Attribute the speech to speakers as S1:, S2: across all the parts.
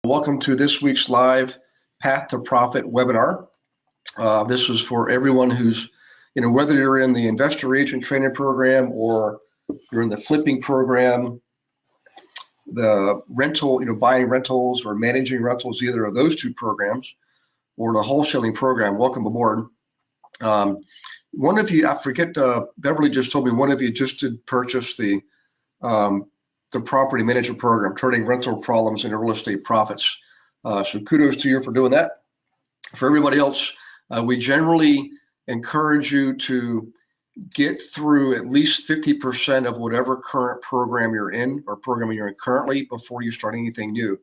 S1: Welcome to this week's live Path to Profit webinar. This is for everyone who's, whether you're in the investor agent training program or you're in the flipping program, the rental, buying rentals or managing rentals, either of those two programs, or the wholesaling program. Welcome aboard. One of you, I forget, Beverly just told me one of you just did purchase the property management program, turning rental problems into real estate profits. So kudos to you for doing that. For everybody else, we generally encourage you to get through at least 50% of whatever current program you're in or program you're in currently before you start anything new.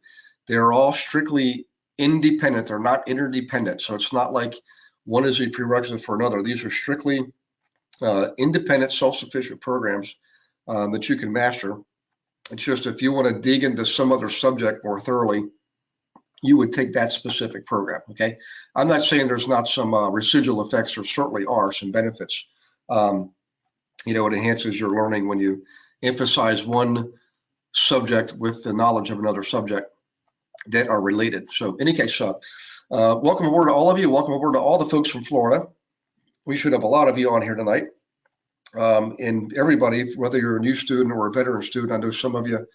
S1: They're all strictly independent. They're not interdependent. So it's not like one is a prerequisite for another. These are strictly independent, self-sufficient programs that you can master. It's just if you want to dig into some other subject more thoroughly, you would take that specific program, okay? I'm not saying there's not some residual effects. There certainly are some benefits. It enhances your learning when you emphasize one subject with the knowledge of another subject that are related. So in any case, welcome aboard to all of you. Welcome aboard to all the folks from Florida. We should have a lot of you on here tonight. And everybody, whether you're a new student or a veteran student, I know some of you,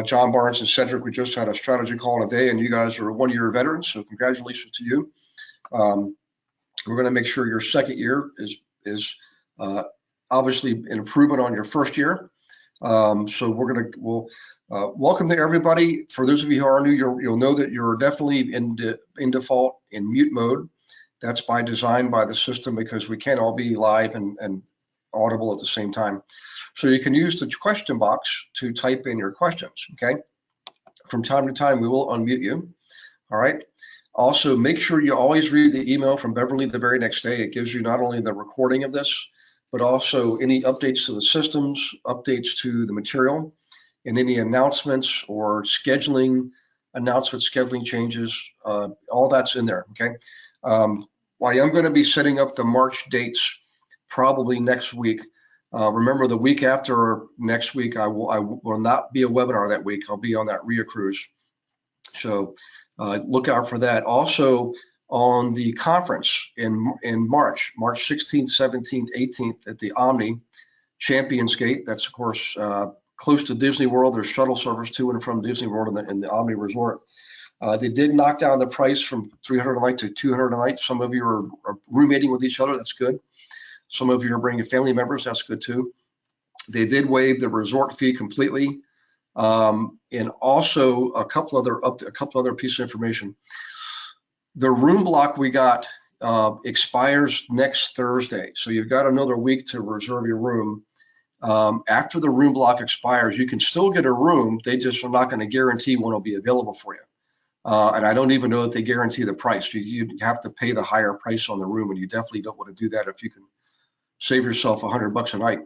S1: John Barnes and Cedric, we just had a strategy call today, and you guys are one-year veterans, so congratulations to you. We're going to make sure your second year is obviously an improvement on your first year. So we'll welcome to everybody. For those of you who are new, you'll know that you're definitely in default in mute mode. That's by design by the system because we can't all be live and audible at the same time. So you can use the question box to type in your questions, okay? From time to time, we will unmute you, all right? Also, make sure you always read the email from Beverly the very next day. It gives you not only the recording of this, but also any updates to the systems, updates to the material, and any announcements or scheduling announcements, scheduling changes, all that's in there, okay? I am going to be setting up the March dates probably next week. Remember, the week after next week, I will not be a webinar that week. I'll be on that RIA cruise. So look out for that. Also on the conference in March 16th, 17th, 18th at the Omni Champions Gate. That's, of course, close to Disney World. There's shuttle service to and from Disney World in the Omni Resort. They did knock down the price from $300 a night to $200 a night. Some of you are roommating with each other. That's good. Some of you are bringing family members. That's good too. They did waive the resort fee completely, and also a couple other pieces of information. The room block we got expires next Thursday, so you've got another week to reserve your room. After the room block expires, you can still get a room. They just are not going to guarantee one will be available for you. And I don't even know if they guarantee the price. You have to pay the higher price on the room, and you definitely don't want to do that if you can save yourself $100 a night.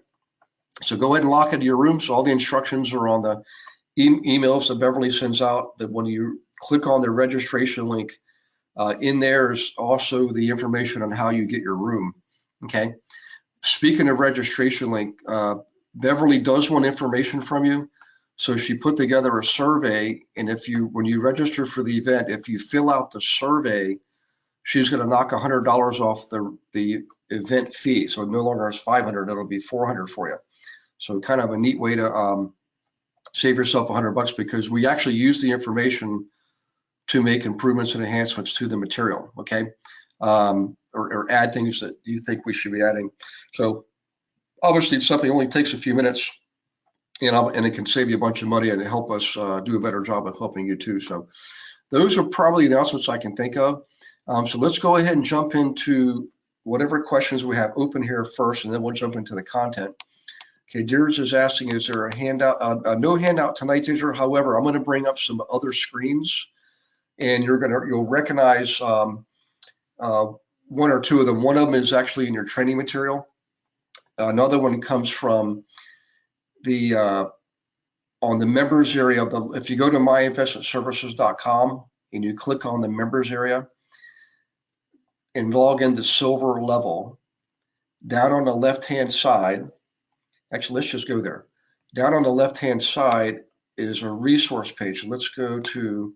S1: So go ahead and lock into your room. So all the instructions are on the emails that Beverly sends out. That when you click on the registration link, in there is also the information on how you get your room. Okay. Speaking of registration link, Beverly does want information from you. So she put together a survey, and when you register for the event, if you fill out the survey, she's going to knock $100 off the event fee. So it no longer is $500, it'll be $400 for you. So kind of a neat way to save yourself $100 because we actually use the information to make improvements and enhancements to the material, okay? Or add things that you think we should be adding. So obviously it's something that only takes a few minutes, and it can save you a bunch of money and help us do a better job of helping you too. So those are probably the announcements I can think of. So let's go ahead and jump into whatever questions we have open here first, and then we'll jump into the content. Okay, Deirdre is asking, is there a handout? No handout tonight, Deirdre. However, I'm going to bring up some other screens, and you'll recognize one or two of them. One of them is actually in your training material. Another one comes from the on the members area of the. If you go to myinvestmentservices.com and you click on the members area and log into silver level, down on the left-hand side, actually, let's just go there. Down on the left-hand side is a resource page. Let's go to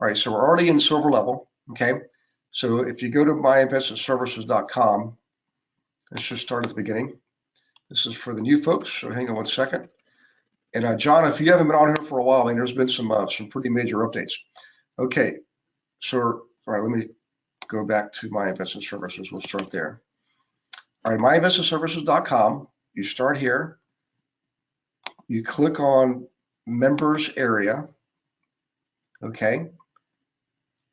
S1: All right, so we're already in silver level, okay? So if you go to myinvestmentservices.com, let's just start at the beginning. This is for the new folks, so hang on one second. And John, if you haven't been on here for a while, I mean, there's been some pretty major updates. Okay, so, all right, let me go back to My Investment Services. We'll start there. All right, myinvestmentservices.com, you start here. You click on members area, okay?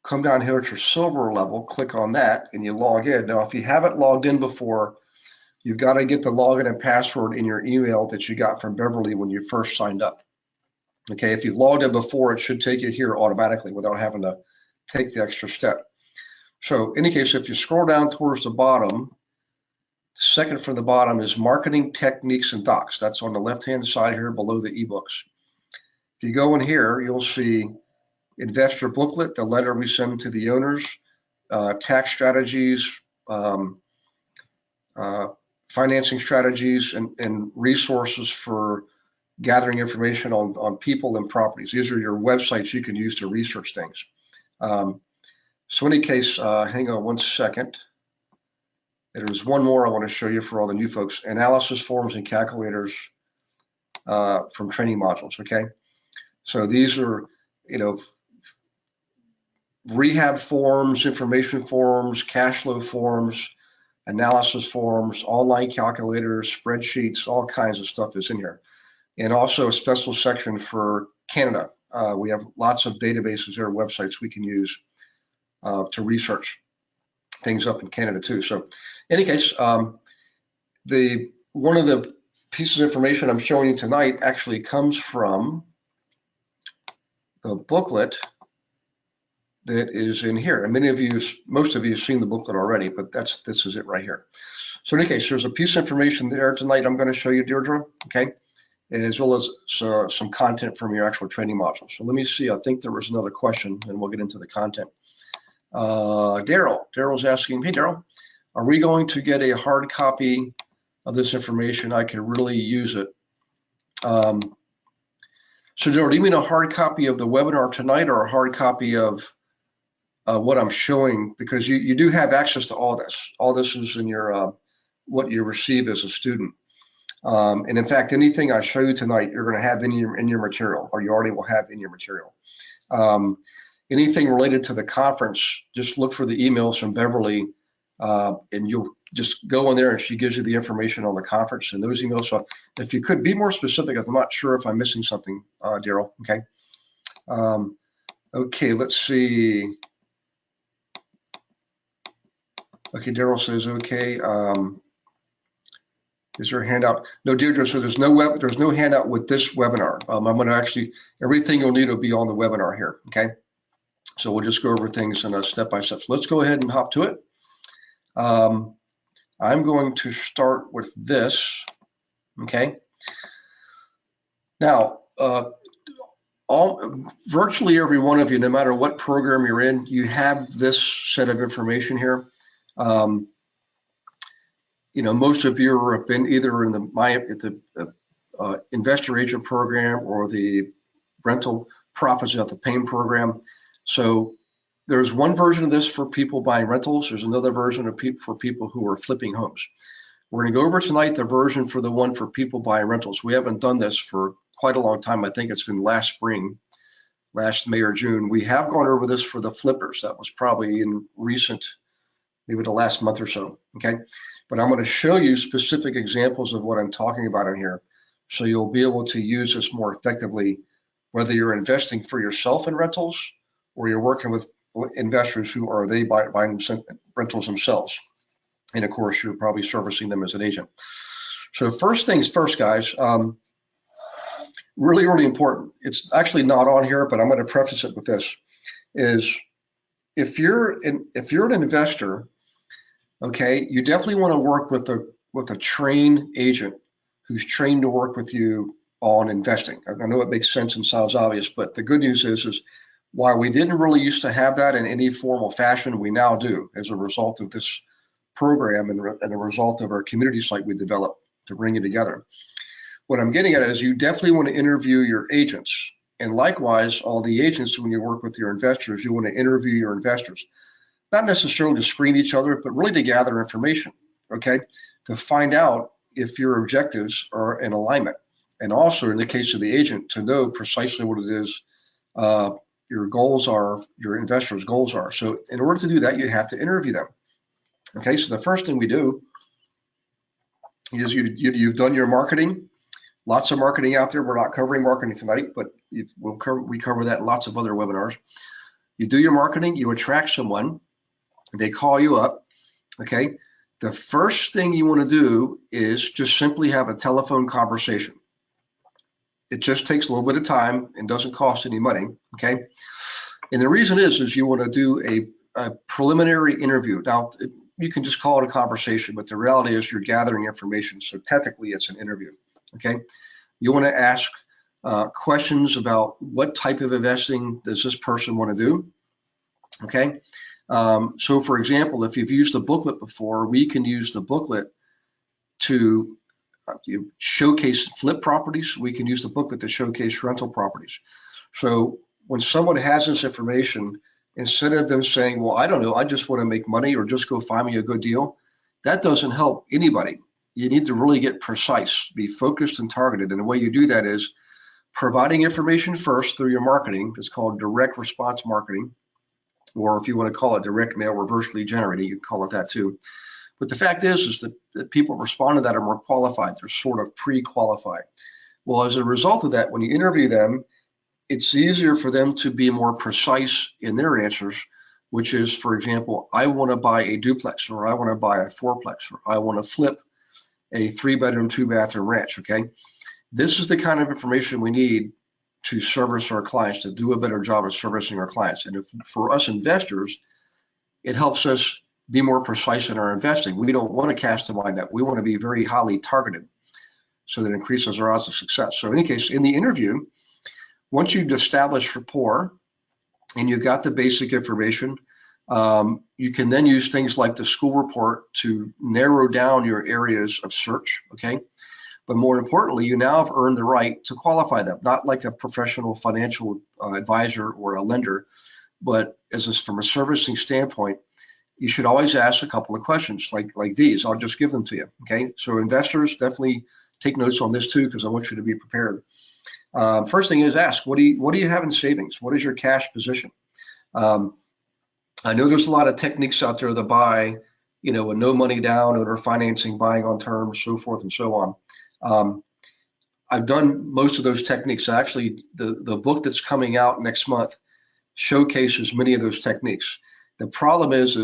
S1: Come down here at your silver level, click on that, and you log in. Now, if you haven't logged in before, you've got to get the login and password in your email that you got from Beverly when you first signed up. Okay, if you've logged in before, it should take you here automatically without having to take the extra step. So in any case, if you scroll down towards the bottom, second from the bottom is marketing techniques and docs. That's on the left-hand side here below the ebooks. If you go in here, you'll see investor booklet, the letter we send to the owners, tax strategies, financing strategies, and resources for gathering information on people and properties. These are your websites you can use to research things. So in any case, hang on one second. There's one more I want to show you for all the new folks. Analysis forms and calculators from training modules, okay? So these are, rehab forms, information forms, cash flow forms, analysis forms, online calculators, spreadsheets, all kinds of stuff is in here. And also a special section for Canada. We have lots of databases or websites we can use to research things up in Canada too. So in any case, one of the pieces of information I'm showing you tonight actually comes from the booklet that is in here. And most of you have seen the booklet already, but this is it right here. So in any case, there's a piece of information there tonight I'm going to show you, Deirdre, okay? As well as some content from your actual training module. So let me see, I think there was another question and we'll get into the content. Daryl's asking, hey Daryl, are we going to get a hard copy of this information? I can really use it. So Daryl, do you mean a hard copy of the webinar tonight or a hard copy of what I'm showing? Because you do have access to all this. All this is in your what you receive as a student. And in fact, anything I show you tonight, you're going to have in your material, or you already will have in your material. Anything related to the conference, just look for the emails from Beverly, and you'll just go in there and she gives you the information on the conference and those emails. So if you could be more specific, I'm not sure if I'm missing something, Daryl, okay? Okay, let's see. Okay, Daryl says, okay. Is there a handout? No, Deirdre, so there's no handout with this webinar. I'm going to actually, everything you'll need will be on the webinar here, okay? So we'll just go over things in a step-by-step. So let's go ahead and hop to it. I'm going to start with this, okay? Now, virtually every one of you, no matter what program you're in, you have this set of information here. Most of you have been either in the investor agent program or the rental profits at the pain program. So there's one version of this for people buying rentals. There's another version for people who are flipping homes. We're going to go over tonight the version for the one for people buying rentals. We haven't done this for quite a long time. I think it's been last spring, last May or June. We have gone over this for the flippers. That was probably in recent, maybe the last month or so, okay? But I'm going to show you specific examples of what I'm talking about in here, so you'll be able to use this more effectively, whether you're investing for yourself in rentals or you're working with investors who are buying rentals themselves. And of course, you're probably servicing them as an agent. So first things first, guys, really, really important. It's actually not on here, but I'm going to preface it with this, is if you're an investor, okay, you definitely want to work with a trained agent who's trained to work with you on investing. I know it makes sense and sounds obvious, but the good news is while we didn't really used to have that in any formal fashion, we now do as a result of this program and a result of our community site we developed to bring you together. What I'm getting at is you definitely want to interview your agents And likewise, all the agents, when you work with your investors, you want to interview your investors, not necessarily to screen each other, but really to gather information, okay, to find out if your objectives are in alignment. And also, in the case of the agent, to know precisely what it is your goals are, your investors' goals are. So in order to do that, you have to interview them. Okay, so the first thing we do is you've done your marketing. Lots of marketing out there. We're not covering marketing tonight, but we cover that in lots of other webinars. You do your marketing, you attract someone, they call you up, okay? The first thing you want to do is just simply have a telephone conversation. It just takes a little bit of time and doesn't cost any money, okay? And the reason is you want to do a preliminary interview. Now, you can just call it a conversation, but the reality is you're gathering information, so technically it's an interview, okay? You want to ask questions about what type of investing does this person want to do, okay? So for example, if you've used the booklet before, we can use the booklet to showcase flip properties. We can use the booklet to showcase rental properties. So when someone has this information, instead of them saying, well, I don't know, I just want to make money or just go find me a good deal, that doesn't help anybody. You need to really get precise, be focused and targeted. And the way you do that is providing information first through your marketing. It's called direct response marketing, or if you want to call it direct mail reverse lead generating, you can call it that too. But the fact is that people respond to that are more qualified. They're sort of pre-qualified. Well, as a result of that, when you interview them, it's easier for them to be more precise in their answers, which is, for example, I want to buy a duplex, or I want to buy a fourplex, or I want to flip a 3-bedroom, 2-bathroom ranch, okay? This is the kind of information we need to service our clients, to do a better job of servicing our clients. And for us investors, it helps us be more precise in our investing. We don't want to cast a wide net. We want to be very highly targeted so that it increases our odds of success. So in any case, in the interview, once you've established rapport and you've got the basic information, you can then use things like the school report to narrow down your areas of search, okay? But more importantly, you now have earned the right to qualify them, not like a professional financial advisor or a lender, but from a servicing standpoint, you should always ask a couple of questions like these. I'll just give them to you, okay? So investors, definitely take notes on this too, because I want you to be prepared. First thing is ask, what do you have in savings? What is your cash position? I know there's a lot of techniques out there to buy, with no money down, owner financing, buying on terms, so forth and so on. I've done most of those techniques. Actually, the book that's coming out next month showcases many of those techniques. The problem is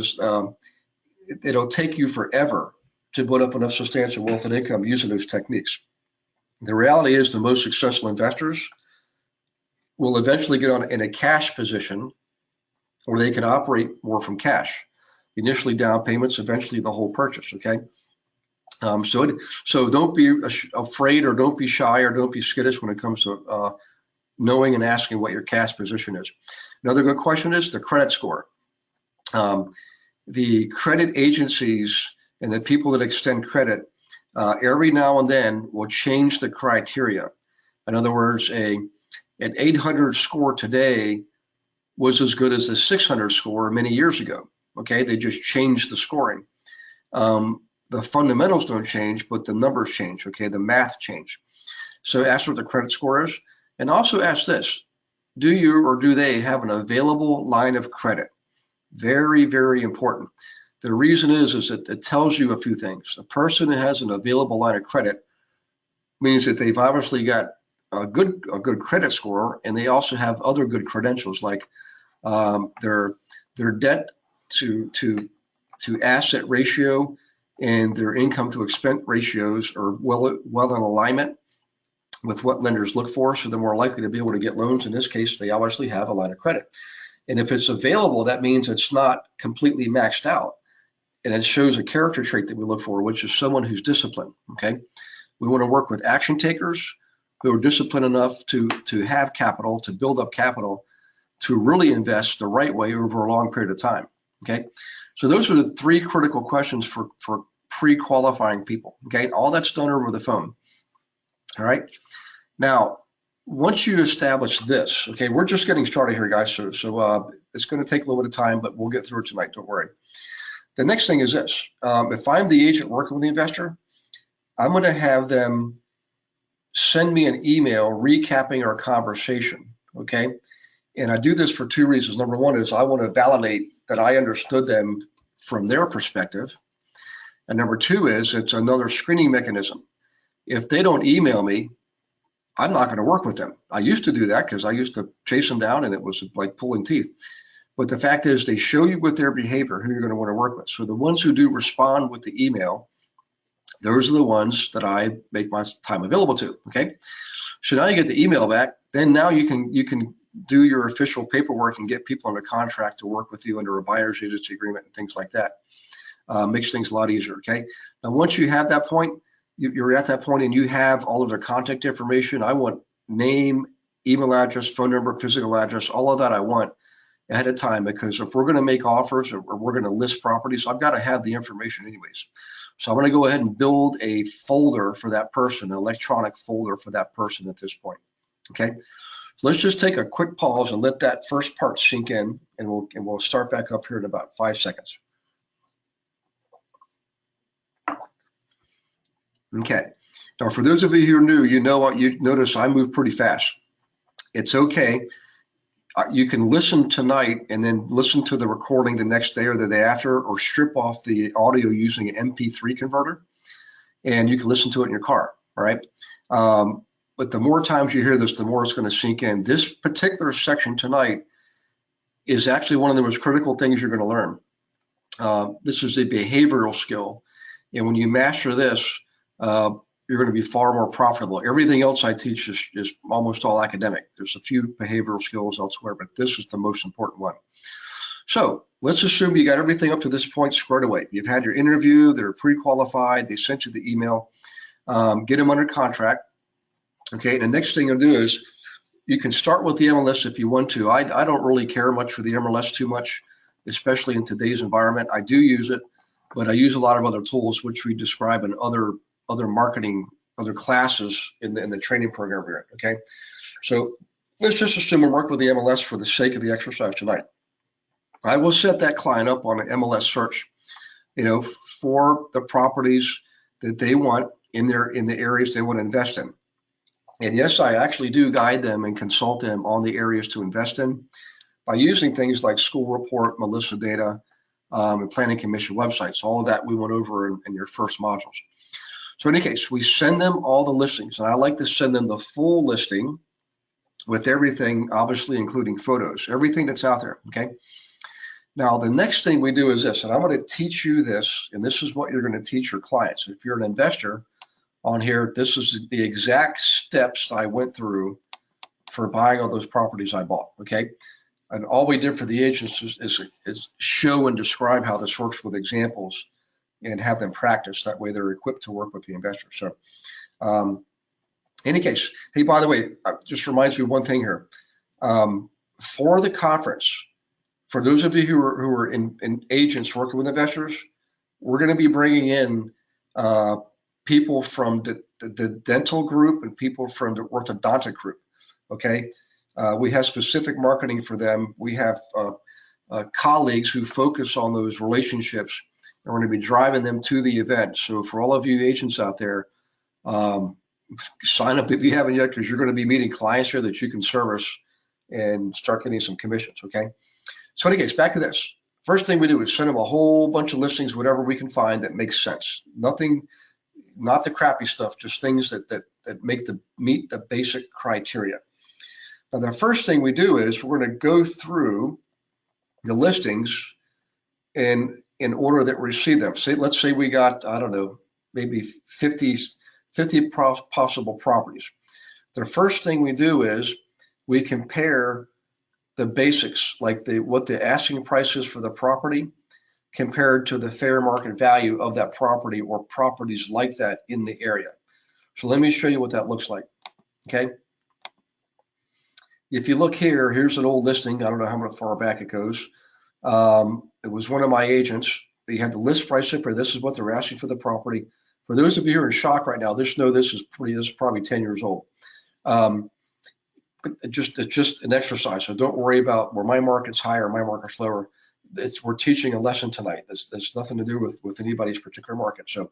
S1: it'll take you forever to put up enough substantial wealth and income using those techniques. The reality is the most successful investors will eventually get in a cash position where they can operate more from cash. Initially down payments, eventually the whole purchase, okay? So don't be afraid, or don't be shy, or don't be skittish when it comes to knowing and asking what your cash position is. Another good question is the credit score. The credit agencies and the people that extend credit every now and then will change the criteria. In other words, an 800 score today was as good as a 600 score many years ago. Okay, they just changed the scoring. The fundamentals don't change, but the numbers change. Okay, the math change. So ask what the credit score is, and also ask this: do you or do they have an available line of credit? Very, very important. The reason is that it tells you a few things. The person who has an available line of credit means that they've obviously got a good credit score, and they also have other good credentials, like their debt to asset ratio and their income to expense ratios are well in alignment with what lenders look for, so they're more likely to be able to get loans. In this case, they obviously have a line of credit. And if it's available, that means it's not completely maxed out. And it shows a character trait that we look for, which is someone who's disciplined, okay? We want to work with action takers who are disciplined enough to have capital, to build up capital, to really invest the right way over a long period of time, okay? So those are the 3 critical questions for pre-qualifying people, okay? All that's done over the phone, all right? Now, once you establish this, okay, we're just getting started here, guys. So it's going to take a little bit of time, but we'll get through it tonight. Don't worry. The next thing is this. If I'm the agent working with the investor, I'm going to have them send me an email recapping our conversation, okay? And I do this for two reasons. Number one is I want to validate that I understood them from their perspective. And number two is it's another screening mechanism. If they don't email me, I'm not going to work with them. I used to do that because I used to chase them down and it was like pulling teeth. But the fact is they show you with their behavior who you're going to want to work with. So the ones who do respond with the email, those are the ones that I make my time available to, okay? So now you get the email back, then now you can do your official paperwork and get people under contract to work with you under a buyer's agency agreement and things like that. Makes things a lot easier, okay? Now, once you have that point, you're at that point and you have all of their contact information. I want name, email address, phone number, physical address, all of that I want ahead of time, because if we're going to make offers or we're going to list properties, I've got to have the information anyways. So I'm going to go ahead and build a folder for that person, an electronic folder for that person at this point, okay? So let's just take a quick pause and let that first part sink in, and we'll start back up here in about 5 seconds. Okay, now for those of you who are new, you know what, you notice I move pretty fast. It's okay. You can listen tonight and then listen to the recording the next day or the day after, or strip off the audio using an MP3 converter, and you can listen to it in your car, all right? But the more times you hear this, the more it's going to sink in. This particular section tonight is actually one of the most critical things you're going to learn. This is a behavioral skill, and when you master this, you're going to be far more profitable. Everything else I teach is almost all academic. There's a few behavioral skills elsewhere, but this is the most important one. So let's assume you got everything up to this point squared away. You've had your interview, they're pre-qualified, they sent you the email, get them under contract. Okay, the next thing you'll do is you can start with the MLS if you want to. I don't really care much for the MLS too much, especially in today's environment. I do use it, but I use a lot of other tools, which we describe in other marketing, other classes in the training program here, okay? So let's just assume we work with the MLS for the sake of the exercise tonight. I will set that client up on an MLS search, for the properties that they want in the areas they want to invest in. And yes, I actually do guide them and consult them on the areas to invest in by using things like School Report, Melissa Data, and Planning Commission websites. All of that we went over in your first modules. So in any case, we send them all the listings, and I like to send them the full listing with everything, obviously including photos, everything that's out there, okay? Now, the next thing we do is this, and I'm going to teach you this, and this is what you're going to teach your clients. If you're an investor on here, this is the exact steps I went through for buying all those properties I bought, okay? And all we did for the agents is show and describe how this works with examples and have them practice. That way they're equipped to work with the investor. So any case, hey, by the way, just reminds me of one thing here. For the conference, for those of you who are in agents working with investors, we're going to be bringing in people from the dental group and people from the orthodontic group, okay? We have specific marketing for them. We have colleagues who focus on those relationships, and we're going to be driving them to the event. So for all of you agents out there, sign up if you haven't yet, because you're going to be meeting clients here that you can service and start getting some commissions, okay? So in any case, back to this. First thing we do is send them a whole bunch of listings, whatever we can find that makes sense. Nothing, not the crappy stuff, just things that meet the basic criteria. Now, the first thing we do is we're going to go through the listings in order that we see them. Let's say we got, I don't know, maybe 50 possible properties. The first thing we do is we compare the basics, like what the asking price is for the property compared to the fair market value of that property or properties like that in the area. So let me show you what that looks like, okay? If you look here, here's an old listing. I don't know how far back it goes. It was one of my agents. They had the list price up here. This is what they're asking for the property. For those of you who are in shock right now, just know this is probably 10 years old. it's just an exercise. So don't worry about where my market's higher, my market's lower. We're teaching a lesson tonight. There's nothing to do with anybody's particular market. So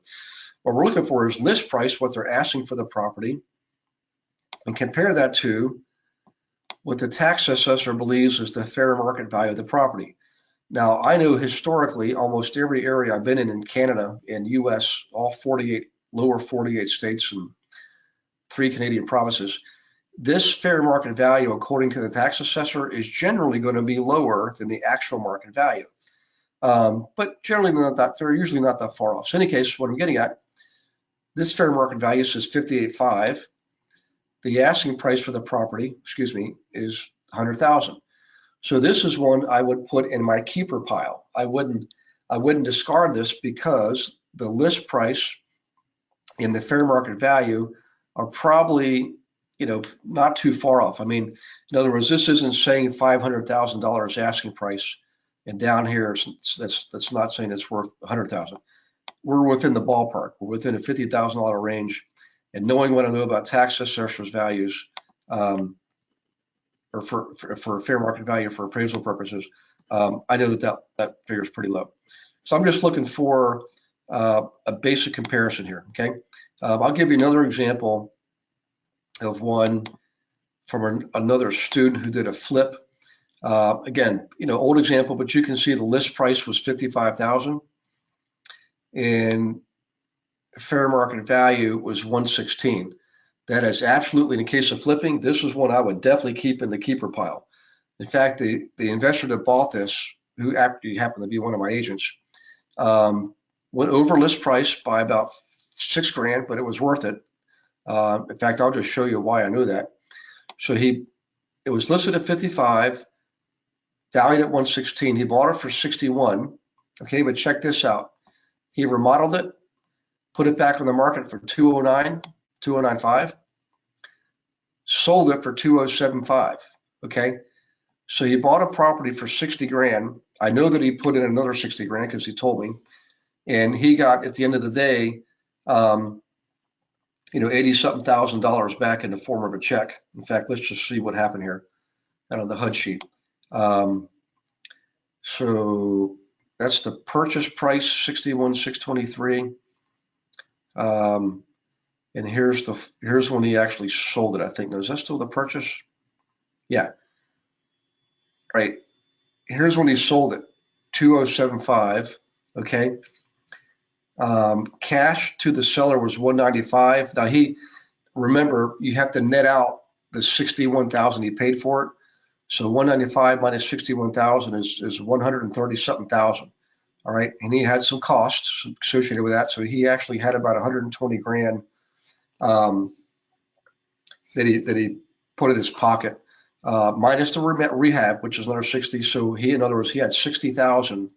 S1: what we're looking for is list price, what they're asking for the property, and compare that to what the tax assessor believes is the fair market value of the property. Now, I know historically, almost every area I've been in Canada and US, all 48, lower 48 states and 3 Canadian provinces, this fair market value, according to the tax assessor, is generally going to be lower than the actual market value. But generally not that, they're usually not that far off. So in any case, what I'm getting at, this fair market value says 58.5. The asking price for the property, is 100,000. So this is one I would put in my keeper pile. I wouldn't discard this because the list price and the fair market value are probably, not too far off. I mean, in other words, this isn't saying $500,000 asking price, and down here that's not saying it's worth 100,000. We're within the ballpark. We're within a $50,000 range, and knowing what I know about tax assessors' values, or for fair market value for appraisal purposes, I know that figure is pretty low. So I'm just looking for a basic comparison here. Okay, I'll give you another example of one from another student who did a flip. Again, old example, but you can see the list price was 55,000 and fair market value was 116. That is absolutely, in the case of flipping, this is one I would definitely keep in the keeper pile. In fact, the investor that bought this, who actually happened to be one of my agents, went over list price by about $6,000, but it was worth it. In fact, I'll just show you why I know that. So it was listed at 55, valued at 116. He bought it for 61. Okay, but check this out. He remodeled it, put it back on the market for 209, 2095, sold it for 2075. Okay, so he bought a property for 60 grand. I know that he put in another 60 grand because he told me, and he got, at the end of the day, 80-something thousand dollars back in the form of a check. In fact, let's just see what happened here on the HUD sheet. So that's the purchase price, 61,623. And here's when he actually sold it, I think. Now, is that still the purchase? Yeah. Right. Here's when he sold it, 2075. Okay. Cash to the seller was 195. Now remember, you have to net out the 61,000 he paid for it. So 195 minus 61,000 is 130 something thousand. All right. And he had some costs associated with that. So he actually had about 120 grand that he put in his pocket, minus the rehab, which is another 60. So in other words, he had 60,000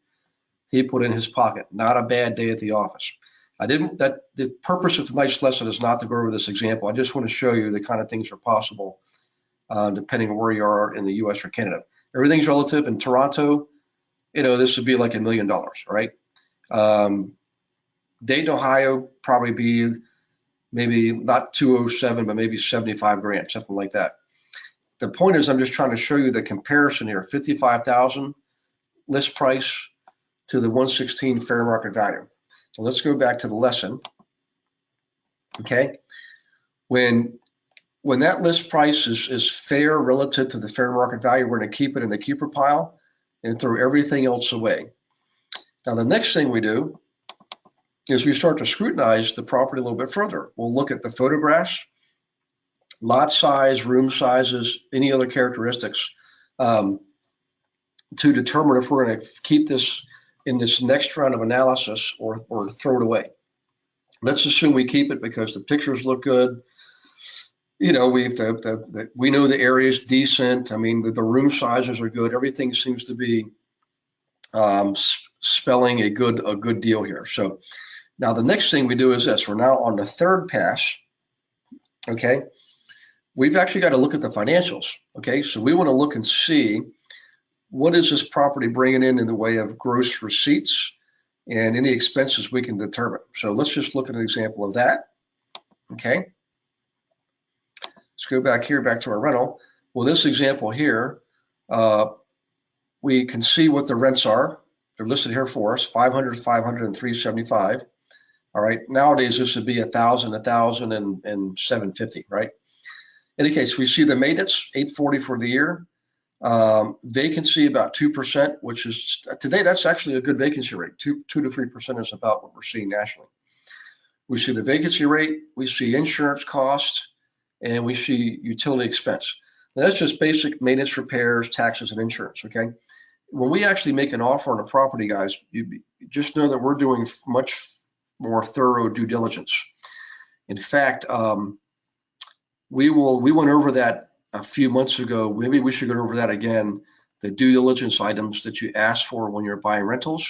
S1: he put in his pocket. Not a bad day at the office. The purpose of tonight's lesson is not to go over this example. I just want to show you the kind of things are possible, depending on where you are in the US or Canada. Everything's relative. In Toronto, this would be like $1 million, right? Dayton, Ohio, probably be maybe not 207, but maybe 75 grand, something like that. The point is, I'm just trying to show you the comparison here. 55,000 list price to the 116 fair market value. So let's go back to the lesson. Okay, when that list price is fair relative to the fair market value, we're going to keep it in the keeper pile and throw everything else away. Now, the next thing we do is we start to scrutinize the property a little bit further. We'll look at the photographs, lot size, room sizes, any other characteristics, to determine if we're going to keep this in this next round of analysis or throw it away. Let's assume we keep it because the pictures look good. We know the area is decent. I mean, the room sizes are good. Everything seems to be spelling a good deal here. So now the next thing we do is this. We're now on the third pass. Okay, we've actually got to look at the financials. Okay, so we want to look and see what is this property bringing in the way of gross receipts and any expenses we can determine. So let's just look at an example of that. Okay, let's go back here, back to our rental. Well, this example here, we can see what the rents are. They're listed here for us, 500, 500, and 375. All right. Nowadays, this would be 1,000, 1,000, and 750, right? In any case, we see the maintenance, 840 for the year. Vacancy about 2%, which is today, that's actually a good vacancy rate. 2 to 3% is about what we're seeing nationally. We see the vacancy rate, we see insurance costs, and we see utility expense. Now, that's just basic maintenance, repairs, taxes, and insurance, okay? When we actually make an offer on a property, guys, you just know that we're doing much more thorough due diligence. In fact, we went over that a few months ago. Maybe we should go over that again, the due diligence items that you ask for when you're buying rentals.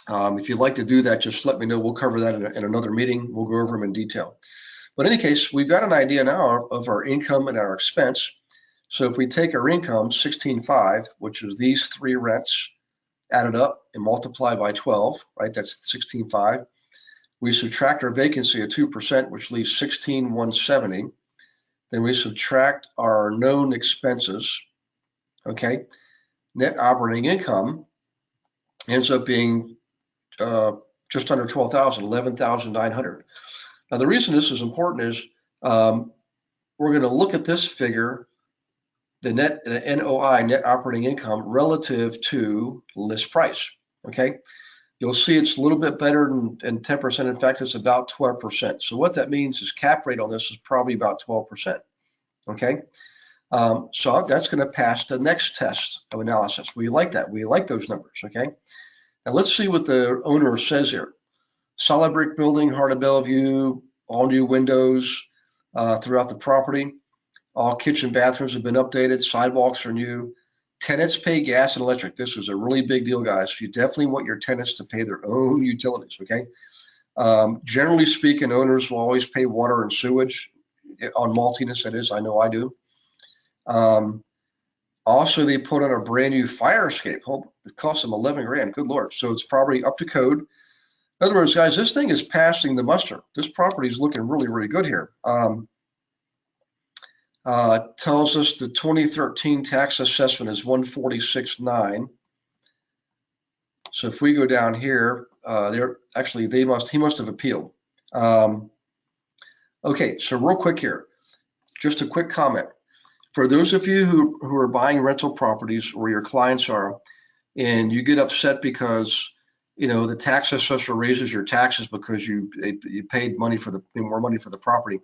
S1: If you'd like to do that, just let me know. We'll cover that in another meeting. We'll go over them in detail. But in any case, we've got an idea now of our income and our expense. So if we take our income, 16.5, which is these three rents added up and multiply by 12, right? That's 16.5. We subtract our vacancy of 2%, which leaves 16,170. Then we subtract our known expenses, okay? Net operating income ends up being just under 12,000, 11,900. Now, the reason this is important is we're going to look at this figure, the NOI, net operating income, relative to list price, okay? You'll see it's a little bit better than 10%. In fact, it's about 12%. So what that means is cap rate on this is probably about 12%, okay? So that's going to pass the next test of analysis. We like that. We like those numbers, okay? Now let's see what the owner says here. Solid brick building, heart of Bellevue, all new windows throughout the property. All kitchen bathrooms have been updated. Sidewalks are new. Tenants pay gas and electric. This is a really big deal, guys. You definitely want your tenants to pay their own utilities, okay? Generally speaking, owners will always pay water and sewage on multi-units, that is. I know I do. Also, they put on a brand new fire escape. It cost them 11 grand. Good Lord. So it's probably up to code. In other words, guys, this thing is passing the muster. This property is looking really, really good here. Tells us the 2013 tax assessment is 146.9. So if we go down here, he must have appealed. Okay, so real quick here, just a quick comment. For those of you who are buying rental properties or your clients are, and you get upset because the tax assessor raises your taxes because you paid more money for the property,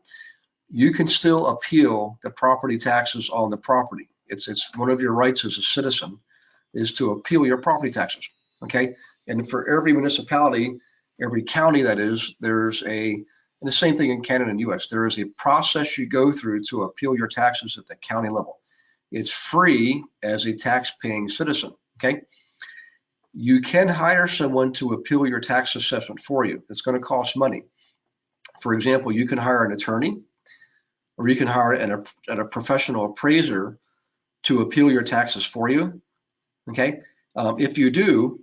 S1: you can still appeal the property taxes on the property. It's one of your rights as a citizen is to appeal your property taxes, okay? And for every municipality, every county that is, and the same thing in Canada and US, there is a process you go through to appeal your taxes at the county level. It's free as a tax-paying citizen, okay? You can hire someone to appeal your tax assessment for you. It's going to cost money. For example, you can hire an attorney, or you can hire a professional appraiser to appeal your taxes for you, okay? If you do,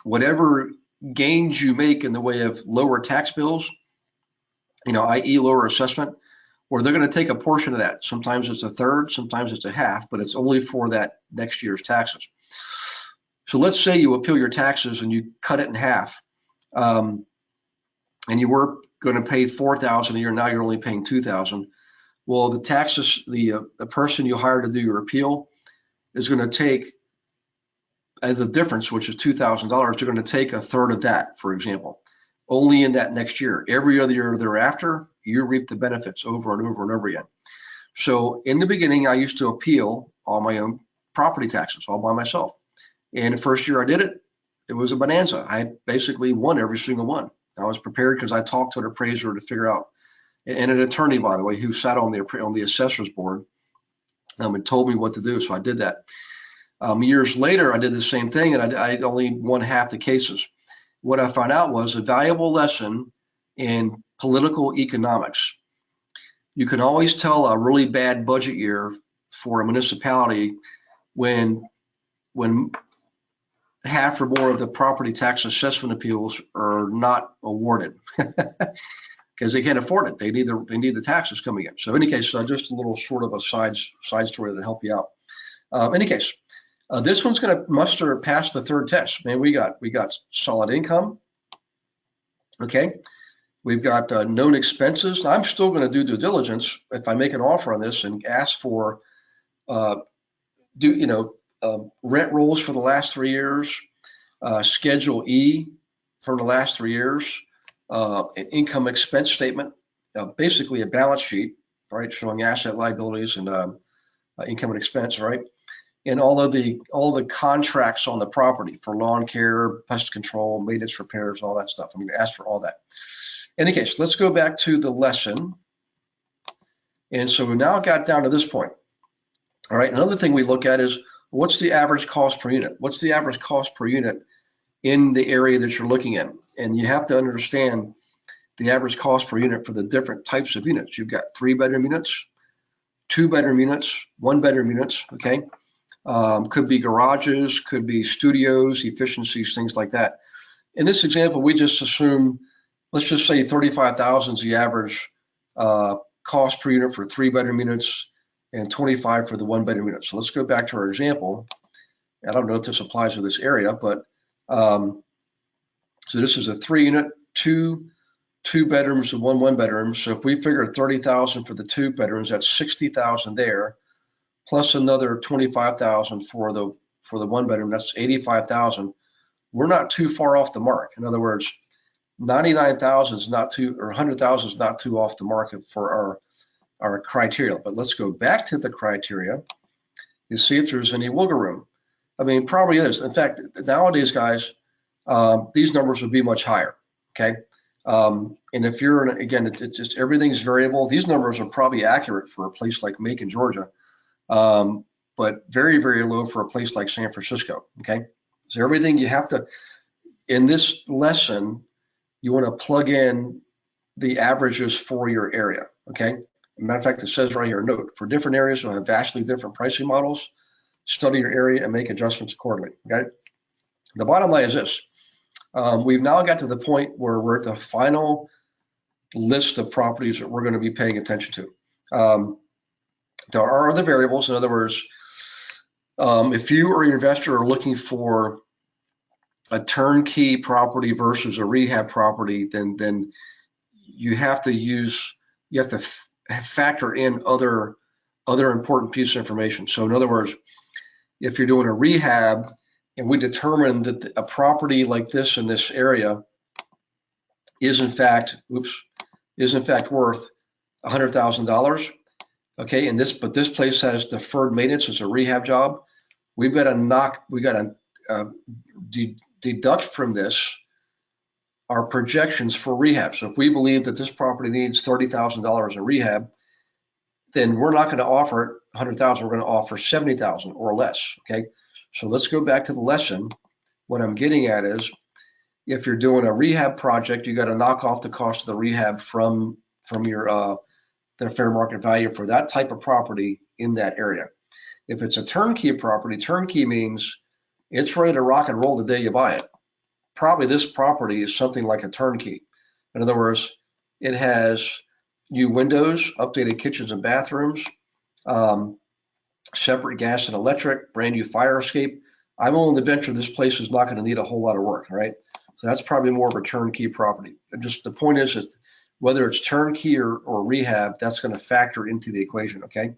S1: whatever gains you make in the way of lower tax bills, i.e. lower assessment, or they're going to take a portion of that. Sometimes it's a third, sometimes it's a half, but it's only for that next year's taxes. So let's say you appeal your taxes and you cut it in half, and you were going to pay $4,000 a year. Now you're only paying $2,000. Well, the taxes, the person you hire to do your appeal is going to take the difference, which is $2,000. They're going to take a third of that, for example, only in that next year. Every other year thereafter, you reap the benefits over and over and over again. So in the beginning, I used to appeal all my own property taxes all by myself. And the first year I did it, it was a bonanza. I basically won every single one. I was prepared because I talked to an appraiser to figure out, and an attorney, by the way, who sat on the assessor's board and told me what to do. So I did that. Years later, I did the same thing, and I only won half the cases. What I found out was a valuable lesson in political economics. You can always tell a really bad budget year for a municipality when half or more of the property tax assessment appeals are not awarded. because they can't afford it. They need the taxes coming in. So in any case, just a little sort of a side story to help you out. Any case, this one's going to muster past the third test. Man, we got solid income. Okay, we've got known expenses. I'm still going to do due diligence if I make an offer on this and ask for rent rolls for the last 3 years, Schedule E for the last 3 years, an income expense statement, basically a balance sheet, right, showing asset, liabilities, and income and expense, right, and all the contracts on the property for lawn care, pest control, maintenance, repairs, all that stuff. I'm going to ask for all that. In any case, let's go back to the lesson. And so we now got down to this point. All right, another thing we look at is what's the average cost per unit? What's the average cost per unit in the area that you're looking at? And you have to understand the average cost per unit for the different types of units. You've got 3-bedroom units, 2-bedroom units, 1-bedroom units, okay? Could be garages, could be studios, efficiencies, things like that. In this example, we just assume, let's just say 35,000 is the average cost per unit for 3-bedroom units and 25 for the 1-bedroom unit. So let's go back to our example. I don't know if this applies to this area, but so this is a 3-unit, two bedrooms and 1-bedroom. So if we figure 30,000 for the 2 bedrooms, that's 60,000 there, plus another 25,000 for the 1-bedroom. That's 85,000. We're not too far off the mark. In other words, 99,000 is not too, or 100,000 is not too off the market for our criteria. But let's go back to the criteria and see if there's any wiggle room. I mean, probably is. In fact, nowadays, guys, these numbers would be much higher. Okay. And if you're again, it's just everything's variable. These numbers are probably accurate for a place like Macon, Georgia, but very, very low for a place like San Francisco. Okay. So everything you have to, in this lesson, you want to plug in the averages for your area. Okay. Matter of fact, it says right here, note, for different areas, you'll have vastly different pricing models. Study your area and make adjustments accordingly. Okay. The bottom line is this. We've now got to the point where we're at the final list of properties that we're going to be paying attention to. There are other variables. In other words, if you or your investor are looking for a turnkey property versus a rehab property, then you have to factor in other important pieces of information. So in other words, if you're doing a rehab and we determine that a property like this in this area is in fact worth $100,000, okay, but this place has deferred maintenance as a rehab job, we've got to deduct from this our projections for rehab. So if we believe that this property needs $30,000 in rehab, then we're not going to offer $100,000. We're going to offer $70,000 or less. Okay. So let's go back to the lesson. What I'm getting at is, if you're doing a rehab project, you got to knock off the cost of the rehab from your the fair market value for that type of property in that area. If it's a turnkey property, turnkey means it's ready to rock and roll the day you buy it. Probably this property is something like a turnkey. In other words, it has new windows, updated kitchens and bathrooms, separate gas and electric, brand new fire escape. I'm willing to venture this place is not going to need a whole lot of work, right? So that's probably more of a turnkey property. And just the point is whether it's turnkey or rehab, that's going to factor into the equation, okay?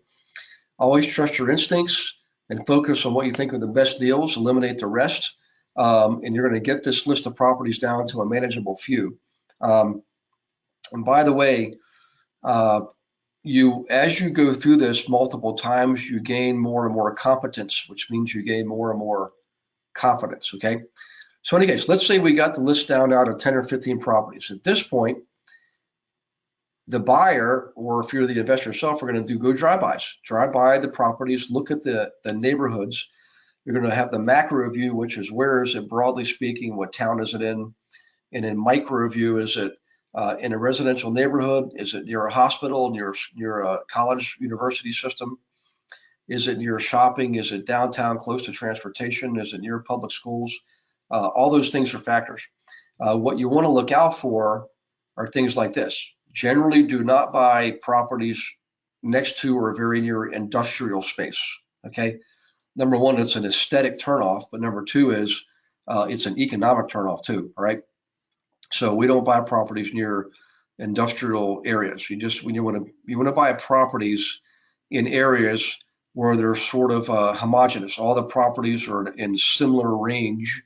S1: Always trust your instincts and focus on what you think are the best deals, eliminate the rest, and you're going to get this list of properties down to a manageable few. And by the way, as you go through this multiple times, you gain more and more competence, which means you gain more and more confidence, okay? So in any case, let's say we got the list down out of 10 or 15 properties. At this point, the buyer, or if you're the investor yourself, are going to go drive-bys. Drive by the properties, look at the neighborhoods. You're going to have the macro view, which is where is it, broadly speaking, what town is it in? And in micro view, is it in a residential neighborhood? Is it near a hospital, near a college, university system? Is it near shopping? Is it downtown, close to transportation? Is it near public schools? All those things are factors. What you want to look out for are things like this: generally do not buy properties next to or very near industrial space. Okay. Number one, it's an aesthetic turnoff, but number two is it's an economic turnoff too. All right. So we don't buy properties near industrial areas. When you want to buy properties in areas where they're sort of homogeneous. All the properties are in similar range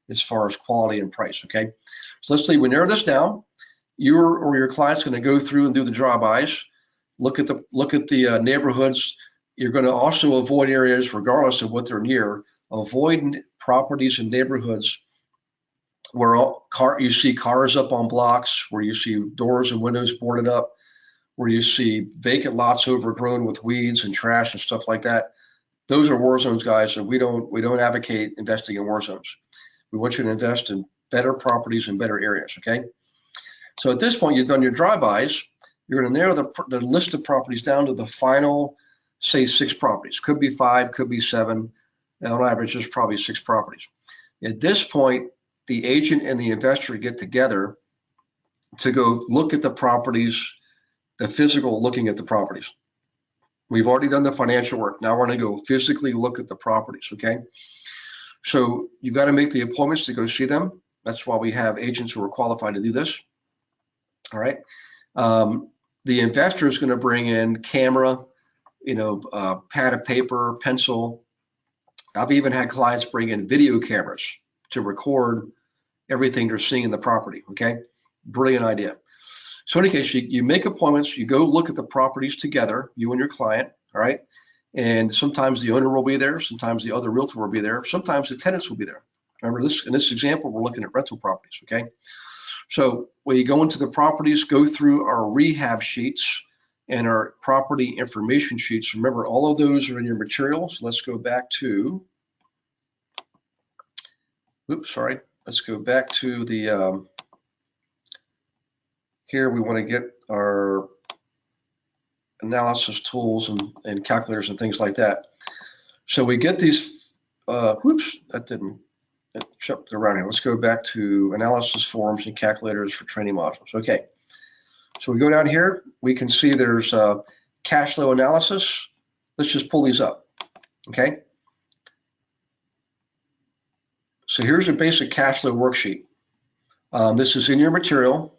S1: as far as quality and price. Okay. So let's say we narrow this down. You or your client's going to go through and do the drive-bys, look at the neighborhoods. You're going to also avoid areas, regardless of what they're near. Avoid properties and neighborhoods where you see cars up on blocks, where you see doors and windows boarded up, where you see vacant lots overgrown with weeds and trash and stuff like that. Those are war zones, guys, and we don't advocate investing in war zones. We want you to invest in better properties and better areas. Okay. So at this point, you've done your drive-bys. You're going to narrow the list of properties down to the final, say, 6 properties. Could be 5, could be 7. And on average, there's probably 6 properties. At this point, the agent and the investor get together to go look at the properties, the physical looking at the properties. We've already done the financial work. Now we're going to go physically look at the properties. Okay. So you've got to make the appointments to go see them. That's why we have agents who are qualified to do this. All right. The investor is going to bring in camera, pad of paper, pencil. I've even had clients bring in video cameras to record everything they're seeing in the property. Okay. Brilliant idea. So in any case, you make appointments, you go look at the properties together, you and your client. All right. And sometimes the owner will be there. Sometimes the other realtor will be there. Sometimes the tenants will be there. Remember in this example, we're looking at rental properties. Okay. So we go into the properties, go through our rehab sheets and our property information sheets. Remember, all of those are in your materials. Let's go back to, Let's go back to the, here we want to get our analysis tools and calculators and things like that. So we get these, that didn't. It jumped around here. Let's go back to analysis forms and calculators for training modules. Okay. So we go down here. We can see there's cash flow analysis. Let's just pull these up. Okay. So here's a basic cash flow worksheet. This is in your material.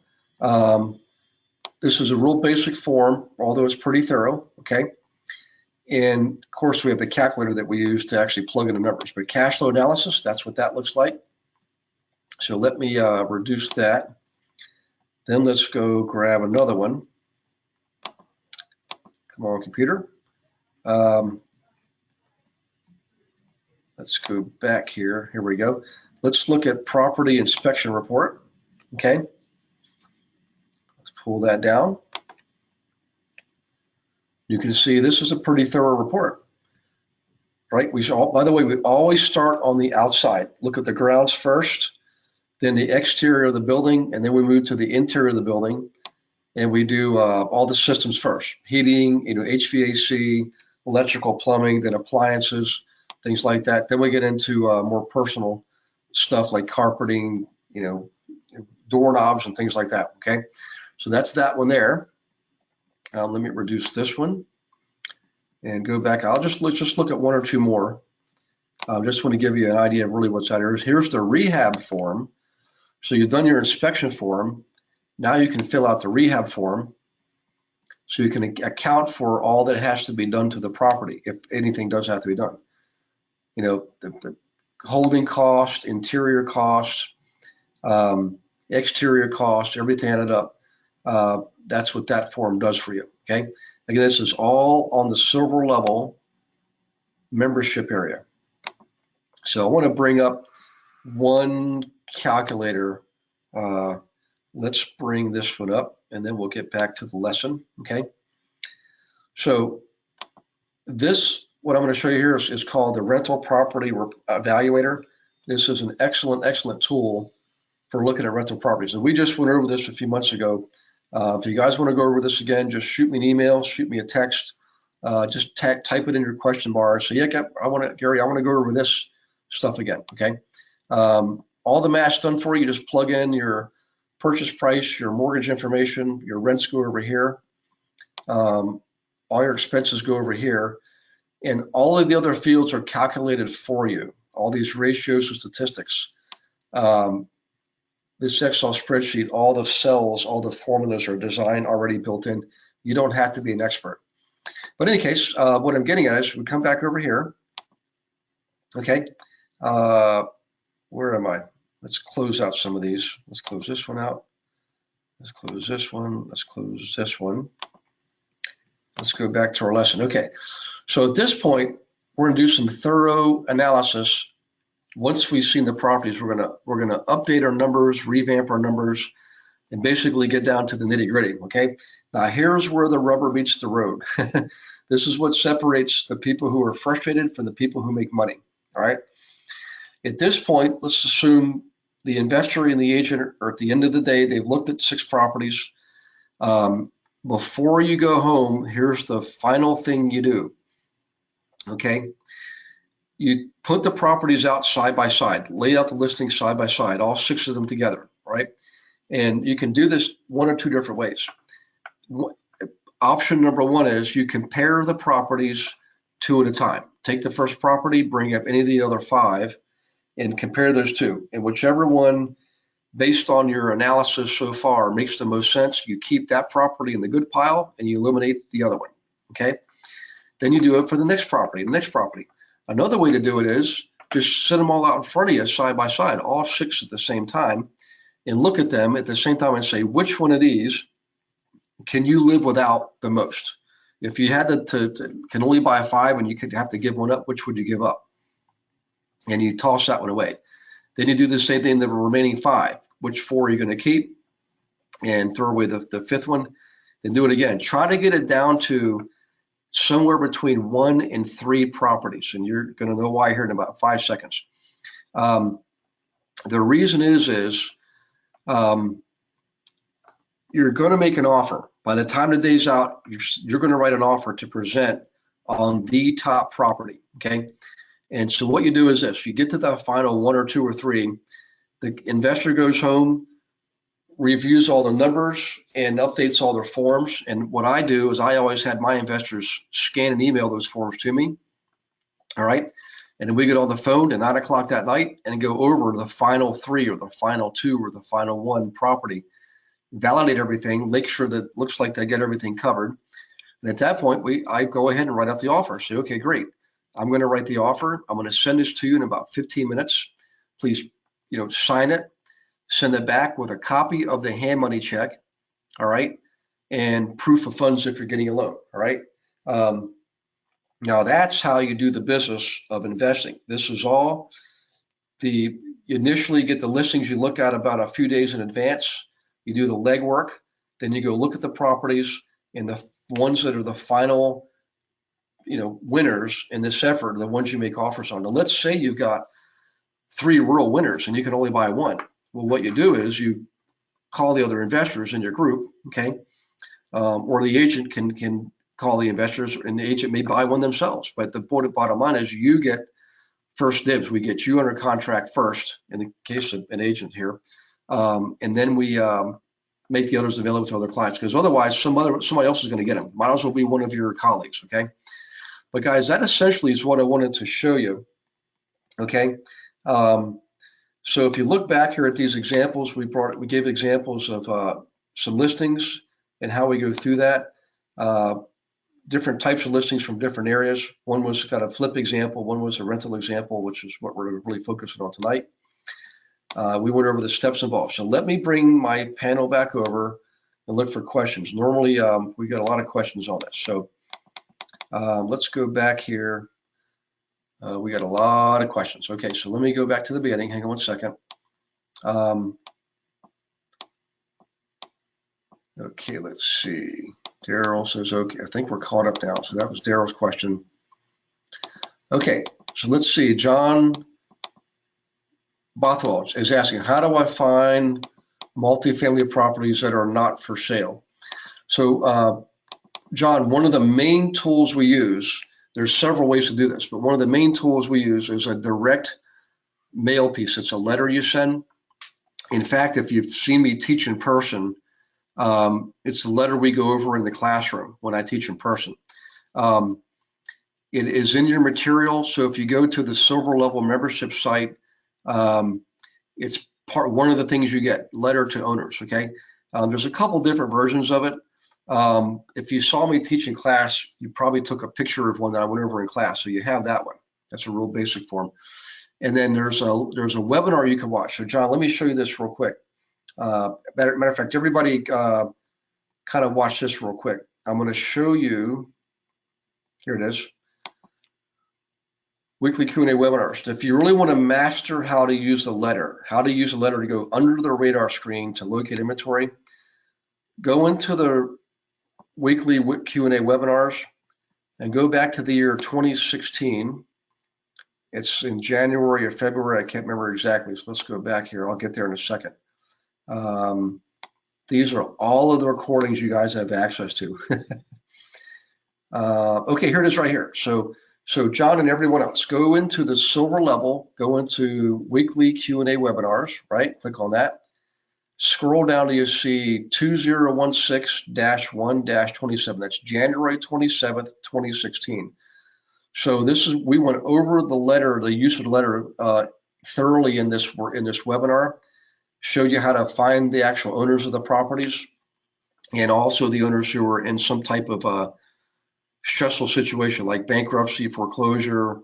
S1: This is a real basic form, although it's pretty thorough. Okay. And of course, we have the calculator that we use to actually plug in the numbers. But cash flow analysis, that's what that looks like. So let me reduce that. Then let's go grab another one. Come on, computer. Let's go back here. Here we go. Let's look at property inspection report. Okay. Let's pull that down. You can see this is a pretty thorough report, right? By the way, we always start on the outside. Look at the grounds first, then the exterior of the building, and then we move to the interior of the building, and we do all the systems first: heating, HVAC, electrical, plumbing, then appliances, things like that. Then we get into more personal stuff like carpeting, doorknobs and things like that. Okay, so that's that one there. Let me reduce this one and go back. Let's just look at one or two more. Just want to give you an idea of really what's out here. Here's the rehab form. So you've done your inspection form. Now you can fill out the rehab form. So you can account for all that has to be done to the property if anything does have to be done. The holding cost, interior cost, exterior cost, everything added up. That's what that form does for you. Okay. Again, this is all on the silver level membership area. So I want to bring up one calculator. Let's bring this one up and then we'll get back to the lesson. Okay. So what I'm going to show you here is called the Rental Property Evaluator. This is an excellent tool for looking at rental properties. And we just went over this a few months ago. If you guys want to go over this again, just shoot me an email, shoot me a text, just type it in your question bar. So yeah, Gary, I want to go over this stuff again. Okay. All the math's done for you. Just plug in your purchase price, your mortgage information, your rents go over here. All your expenses go over here. And all of the other fields are calculated for you. All these ratios and statistics. This Excel spreadsheet, all the cells, all the formulas are designed already built in. You don't have to be an expert. But in any case, what I'm getting at is we come back over here. Okay. Where am I? Let's close out some of these. Let's close this one out. Let's close this one. Let's close this one. Let's go back to our lesson. Okay. So at this point, we're going to do some thorough analysis. Once we've seen the properties, we're gonna update our numbers, revamp our numbers, and basically get down to the nitty-gritty. Okay. Now here's where the rubber meets the road. This is what separates the people who are frustrated from the people who make money. All right. At this point, let's assume the investor and the agent are at the end of the day, they've looked at 6 properties. Before you go home, here's the final thing you do. Okay. You put the properties out side by side, lay out the listings side by side, all 6 of them together, right? And you can do this 1 or 2 different ways. Option number 1 is you compare the properties 2 at a time. Take the first property, bring up any of the other 5, and compare those 2. And whichever one, based on your analysis so far, makes the most sense, you keep that property in the good pile and you eliminate the other one, okay? Then you do it for the next property, the next property. Another way to do it is just set them all out in front of you side by side, all 6 at the same time, and look at them at the same time and say, which one of these can you live without the most? If you had can only buy 5 and you could have to give one up, which would you give up? And you toss that one away. Then you do the same thing, the remaining 5, which 4 are you going to keep and throw away the 5th one, then do it again. Try to get it down to somewhere between 1 and 3 properties, and you're going to know why here in about 5 seconds. The reason is you're going to make an offer. By the time the day's out, you're going to write an offer to present on the top property, okay? And so what you do is this: you get to the final 1 or 2 or 3, the investor goes home, reviews all the numbers and updates all their forms. And what I do is I always had my investors scan and email those forms to me. All right. And then we get on the phone at 9 o'clock that night and go over the final 3 or the final 2 or the final 1 property, validate everything, make sure that it looks like they get everything covered. And at that point, I go ahead and write out the offer. Say, okay, great. I'm going to write the offer. I'm going to send this to you in about 15 minutes. Please, sign it. Send it back with a copy of the hand money check, all right, and proof of funds if you're getting a loan, all right? Now that's how you do the business of investing. This is all you initially get the listings you look at about a few days in advance. You do the legwork, then you go look at the properties, and the ones that are the final, winners in this effort are the ones you make offers on. Now let's say you've got 3 real winners and you can only buy 1. Well, what you do is you call the other investors in your group, okay? Or the agent can call the investors, and the agent may buy one themselves. But the bottom line is you get first dibs. We get you under contract first, in the case of an agent here, and then we make the others available to other clients, because otherwise somebody else is going to get them. Might as well be one of your colleagues, okay? But guys, that essentially is what I wanted to show you, okay? So if you look back here at these examples, we gave examples of some listings and how we go through that. Different types of listings from different areas. One was kind of flip example. One was a rental example, which is what we're really focusing on tonight. We went over the steps involved. So let me bring my panel back over and look for questions. Normally, we got a lot of questions on this. So let's go back here. We got a lot of questions. Okay, so let me go back to the beginning. Hang on 1 second. Okay, let's see. Daryl says, okay, I think we're caught up now. So that was Daryl's question. Okay, so let's see. John Bothwell is asking, how do I find multifamily properties that are not for sale? So, John, one of the main tools we use, there's several ways to do this, but one of the main tools we use is a direct mail piece. It's a letter you send. In fact, if you've seen me teach in person, it's the letter we go over in the classroom when I teach in person. It is in your material. So if you go to the silver level membership site, it's one of the things you get, letter to owners, okay? There's a couple different versions of it. If you saw me teach in class, you probably took a picture of one that I went over in class. So you have that one. That's a real basic form. And then there's a webinar you can watch. So John, let me show you this real quick. Matter of fact, everybody kind of watch this real quick. I'm going to show you, here it is, weekly Q&A webinars. If you really want to master how to use the letter, to go under the radar screen to locate inventory, go into the weekly Q&A webinars and go back to the year 2016. It's in January or February, I can't remember exactly. So let's go back here. I'll get there in a second. These are all of the recordings you guys have access to. Okay, here it is right here. So John and everyone else, go into the silver level, go into weekly Q&A webinars, right? Click on that. Scroll down till you see 2016-1-27. That's January 27th, 2016. So we went over the letter, the use of the letter thoroughly in this webinar. Showed you how to find the actual owners of the properties and also the owners who are in some type of stressful situation like bankruptcy, foreclosure,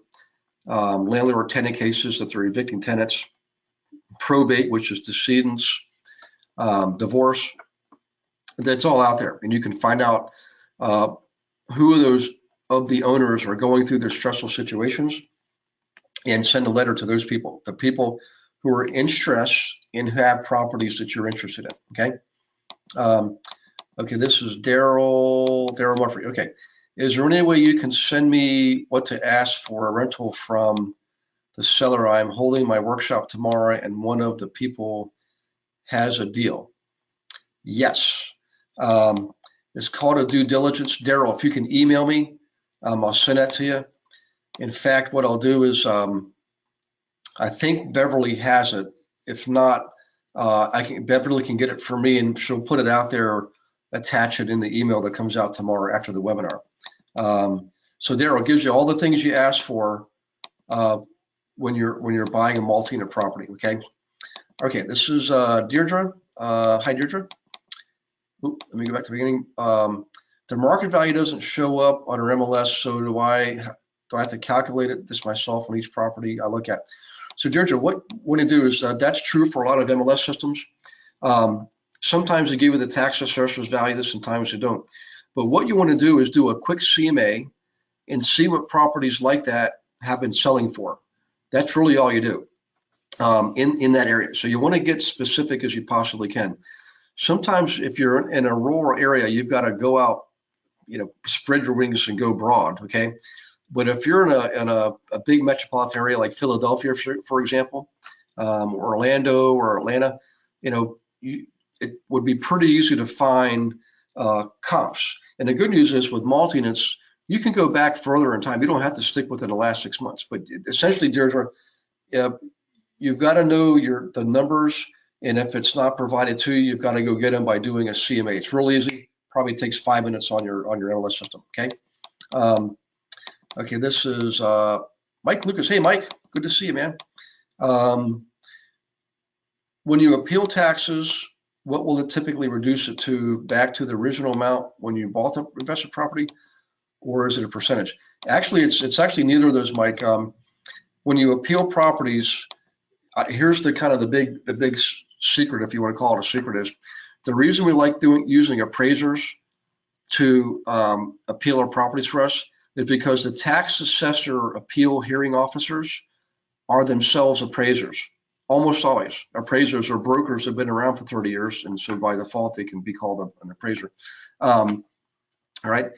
S1: landlord or tenant cases that they're evicting tenants, probate, which is decedents, divorce. That's all out there. And you can find out who of those of the owners are going through their stressful situations and send a letter to those people, the people who are in stress and who have properties that you're interested in, okay? Okay, this is Daryl Murphy. Okay, is there any way you can send me what to ask for a rental from the seller? I'm holding my workshop tomorrow and one of the people has a deal. Yes, it's called a due diligence. Daryl, if you can email me, I'll send that to you. In fact, what I'll do is, I think Beverly has it. If not, Beverly can get it for me and she'll put it out there, attach it in the email that comes out tomorrow after the webinar. So Daryl, gives you all the things you ask for when you're buying a multi-unit property, okay? Okay, this is Deirdre. Hi, Deirdre. Oop, let me go back to the beginning. The market value doesn't show up on our MLS, so do I have to calculate it this myself on each property I look at? So Deirdre, what we do is that's true for a lot of MLS systems. Sometimes they give you the tax assessor's value, sometimes they don't. But what you want to do is do a quick CMA and see what properties like that have been selling for. That's really all you do in that area. So you want to get specific as you possibly can. Sometimes if you're in a rural area, you've got to go out, spread your wings and go broad, okay? But if you're in a big metropolitan area like Philadelphia, for example, or Orlando or Atlanta, it would be pretty easy to find comps. And the good news is with multi-units, you can go back further in time. You don't have to stick within the last 6 months. But essentially, Deirdre, you've got to know the numbers. And if it's not provided to you, you've got to go get them by doing a CMA. It's real easy. Probably takes 5 minutes on your MLS system. Okay. Okay, this is Mike Lucas. Hey, Mike, good to see you, man. When you appeal taxes, what will it typically reduce it to back to the original amount when you bought the invested property, or is it a percentage? Actually, it's actually neither of those, Mike. When you appeal properties, here's the kind of the big secret, if you want to call it a secret, is the reason we like using appraisers to appeal our properties for us is because the tax assessor appeal hearing officers are themselves appraisers. Almost always. Appraisers or brokers have been around for 30 years, and so by default, they can be called an appraiser. All right.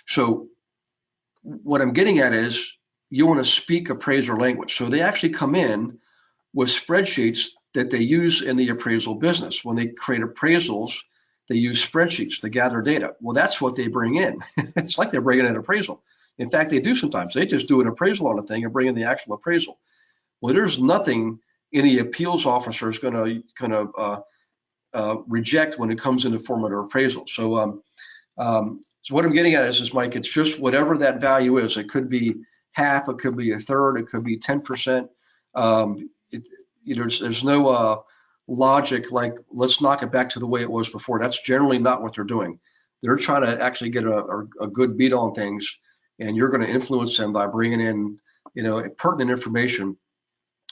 S1: So what I'm getting at is you want to speak appraiser language. So they actually come in with spreadsheets that they use in the appraisal business. When they create appraisals, they use spreadsheets to gather data. Well, that's what they bring in. It's like they're bringing in an appraisal. In fact, they do sometimes. They just do an appraisal on a thing and bring in the actual appraisal. Well, there's nothing any appeals officer is going to reject when it comes in the form of an appraisal. So so what I'm getting at is Mike, it's just whatever that value is. It could be half, it could be a third, it could be 10%. There's no logic like, let's knock it back to the way it was before. That's generally not what they're doing. They're trying to actually get a good beat on things, and you're going to influence them by bringing in, pertinent information.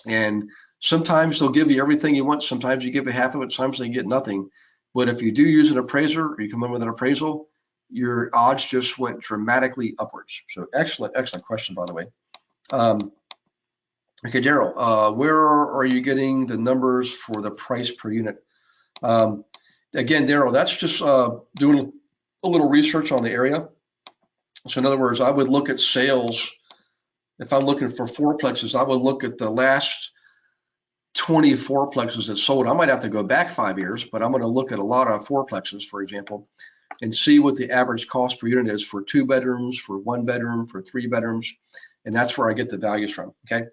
S1: And sometimes they'll give you everything you want. Sometimes you give you half of it. Sometimes they get nothing. But if you do use an appraiser, or you come in with an appraisal, your odds just went dramatically upwards. So excellent question, by the way. Okay, Daryl, where are you getting the numbers for the price per unit? Again, Daryl, that's just doing a little research on the area. So in other words, I would look at sales. If I'm looking for fourplexes, I would look at the last 20 fourplexes that sold. I might have to go back 5 years, but I'm going to look at a lot of fourplexes, for example, and see what the average cost per unit is for 2 bedrooms, for 1 bedroom, for 3 bedrooms. And that's where I get the values from. Okay.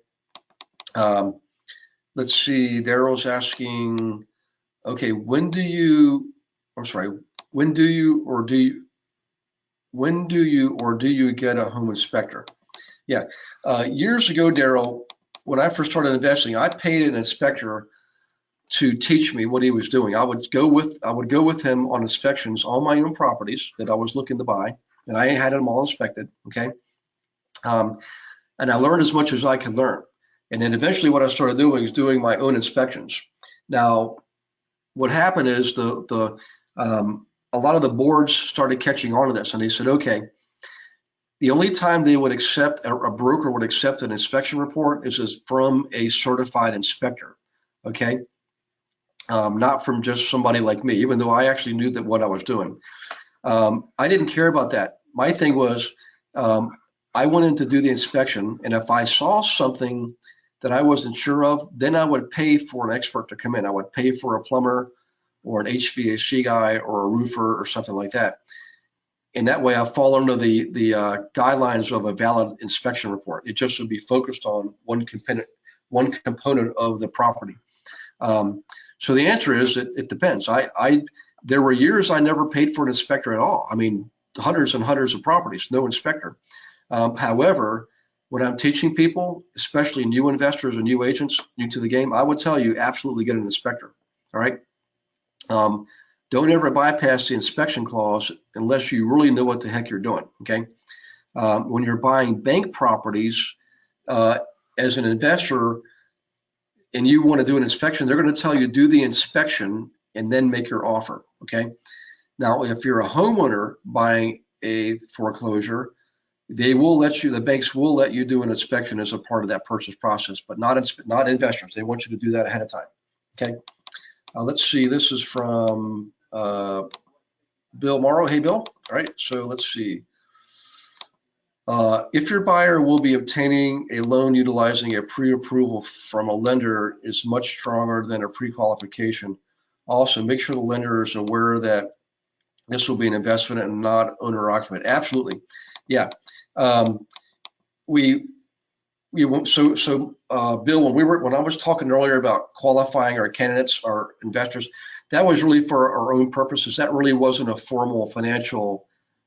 S1: Let's see. Daryl's asking, okay, when do you get a home inspector? Yeah. Years ago, Daryl, when I first started investing, I paid an inspector to teach me what he was doing. I would go with him on inspections on my own properties that I was looking to buy, and I had them all inspected. Okay. And I learned as much as I could learn. And then eventually what I started doing is doing my own inspections. Now, what happened is a lot of the boards started catching on to this, and they said, okay, the only time they would accept, a broker would accept an inspection report is from a certified inspector, okay? Not from just somebody like me, even though I actually knew that what I was doing. I didn't care about that. My thing was, I went in to do the inspection, and if I saw something that I wasn't sure of, then I would pay for an expert to come in. I would pay for a plumber or an HVAC guy or a roofer or something like that. And that way I fall under the guidelines of a valid inspection report. It just would be focused on one component of the property. So the answer is it depends. There were years I never paid for an inspector at all. I mean, hundreds and hundreds of properties, no inspector. However, when I'm teaching people, especially new investors and new agents new to the game, I would tell you absolutely get an inspector. All right. Don't ever bypass the inspection clause unless you really know what the heck you're doing. Okay. When you're buying bank properties, as an investor, and you want to do an inspection, they're going to tell you do the inspection and then make your offer. Okay. Now, if you're a homeowner buying a foreclosure, the banks will let you do an inspection as a part of that purchase process, but not investors. They want you to do that ahead of time. Okay. Let's see. This is from Bill Morrow. Hey, Bill. All right. So let's see. If your buyer will be obtaining a loan utilizing a pre-approval from a lender is much stronger than a pre-qualification. Also, make sure the lender is aware that this will be an investment and not owner occupant. Absolutely. Yeah. Bill, when I was talking earlier about qualifying our candidates, our investors, that was really for our own purposes. That really wasn't a formal financial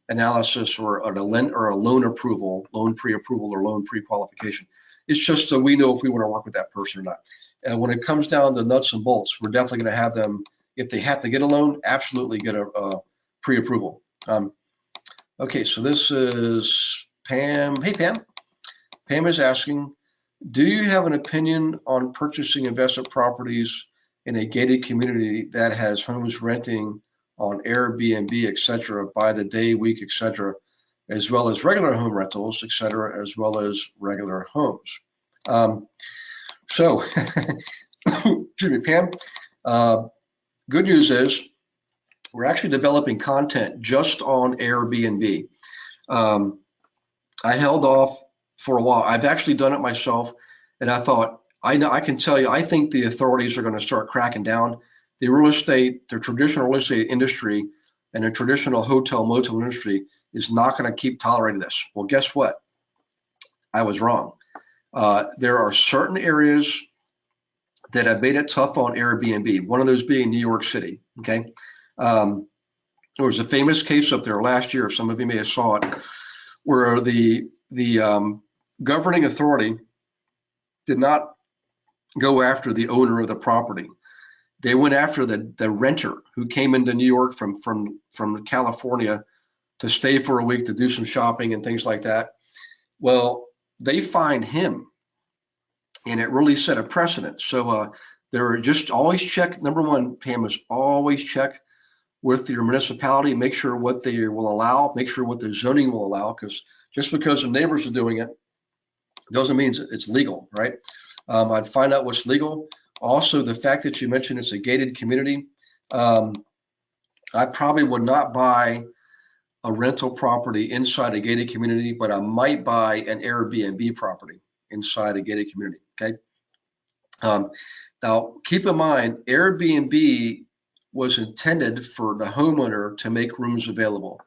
S1: analysis or a loan approval, loan pre-approval or loan pre-qualification. It's just so we know if we want to work with that person or not. And when it comes down to nuts and bolts, we're definitely going to have them, if they have to get a loan, absolutely get a pre-approval. Okay, so this is Pam. Hey, Pam. Pam is asking, do you have an opinion on purchasing investment properties in a gated community that has homes renting on Airbnb, et cetera, by the day, week, et cetera, as well as regular home rentals, et cetera, as well as regular homes? So, excuse me, Pam. Good news is we're actually developing content just on Airbnb. I held off for a while. I've actually done it myself, and I thought, I can tell you, I think the authorities are going to start cracking down. The traditional real estate industry and the traditional hotel motel industry is not going to keep tolerating this. Well, guess what? I was wrong. There are certain areas that have made it tough on Airbnb. One of those being New York City. Okay. There was a famous case up there last year. Some of you may have saw it, where the governing authority did not go after the owner of the property. They went after the renter who came into New York from California to stay for a week to do some shopping and things like that. Well, they fined him, and it really set a precedent. So they're just always check. Number one, Pam, is always check with your municipality, make sure what they will allow, make sure what the zoning will allow, because just because the neighbors are doing it doesn't mean it's legal, right? I'd find out what's legal. Also, the fact that you mentioned it's a gated community, I probably would not buy a rental property inside a gated community, but I might buy an Airbnb property inside a gated community, okay? Now, keep in mind, Airbnb was intended for the homeowner to make rooms available,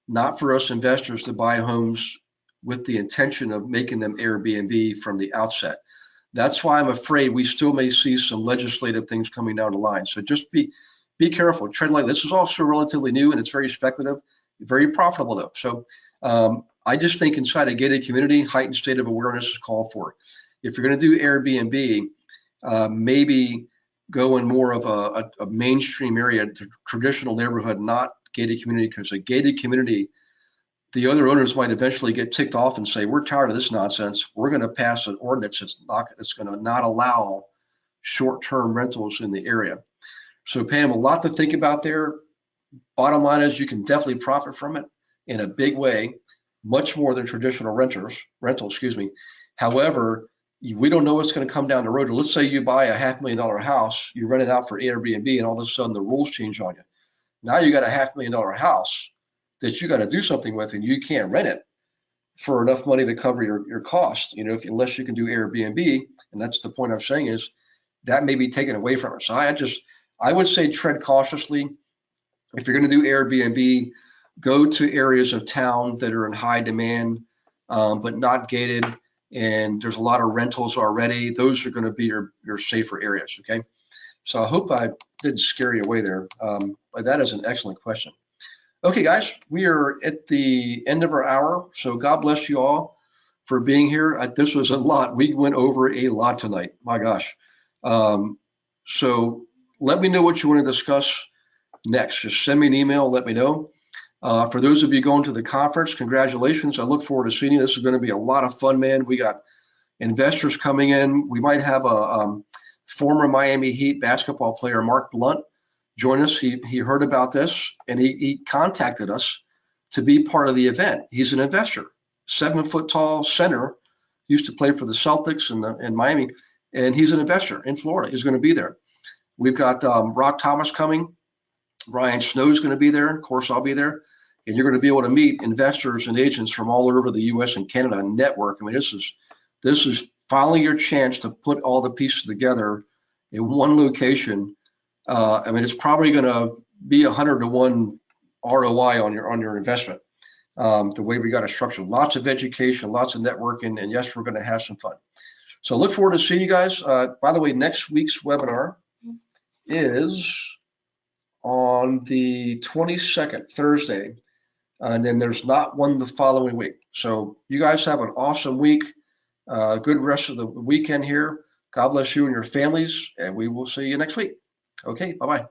S1: not for us investors to buy homes with the intention of making them Airbnb from the outset. That's why I'm afraid we still may see some legislative things coming down the line. So just be careful, tread lightly. This is also relatively new and it's very speculative, very profitable though. So I just think inside a gated community, heightened state of awareness is called for. If you're going to do Airbnb, maybe go in more of a mainstream area, traditional neighborhood, not gated community, because a gated community, the other owners might eventually get ticked off and say, we're tired of this nonsense. We're going to pass an ordinance that's going to not allow short-term rentals in the area. So Pam, a lot to think about there. Bottom line is you can definitely profit from it in a big way, much more than traditional rental. However, we don't know what's going to come down the road. Let's say you buy a $500,000 house, you rent it out for Airbnb, and all of a sudden the rules change on you. Now you got a $500,000 house that you got to do something with, and you can't rent it for enough money to cover your costs. Unless you can do Airbnb, and that's the point I'm saying is that may be taken away from us. So I would say tread cautiously. If you're going to do Airbnb, go to areas of town that are in high demand, but not gated. And there's a lot of rentals already. Those are going to be your safer areas, okay? So I hope I didn't scare you away there, but that is an excellent question. Okay, guys, we are at the end of our hour, so God bless you all for being here. This was a lot. We went over a lot tonight, my gosh. So let me know what you want to discuss next. Just send me an email, let me know. For those of you going to the conference, congratulations. I look forward to seeing you. This is going to be a lot of fun, man. We got investors coming in. We might have a former Miami Heat basketball player, Mark Blunt, join us. He heard about this and he contacted us to be part of the event. He's an investor, 7-foot tall center, used to play for the Celtics in Miami, and he's an investor in Florida. He's going to be there. We've got Rock Thomas coming. Ryan Snow's going to be there. Of course, I'll be there. And you're going to be able to meet investors and agents from all over the U.S. and Canada and network. I mean, this is finally your chance to put all the pieces together in one location. I mean, it's probably going to be 100-to-1 ROI on your investment. The way we got it structured, lots of education, lots of networking, and yes, we're going to have some fun. So look forward to seeing you guys. By the way, next week's webinar is on the 22nd, Thursday, and then there's not one the following week. So you guys have an awesome week. Good rest of the weekend here. God bless you and your families, and we will see you next week. Okay, bye-bye.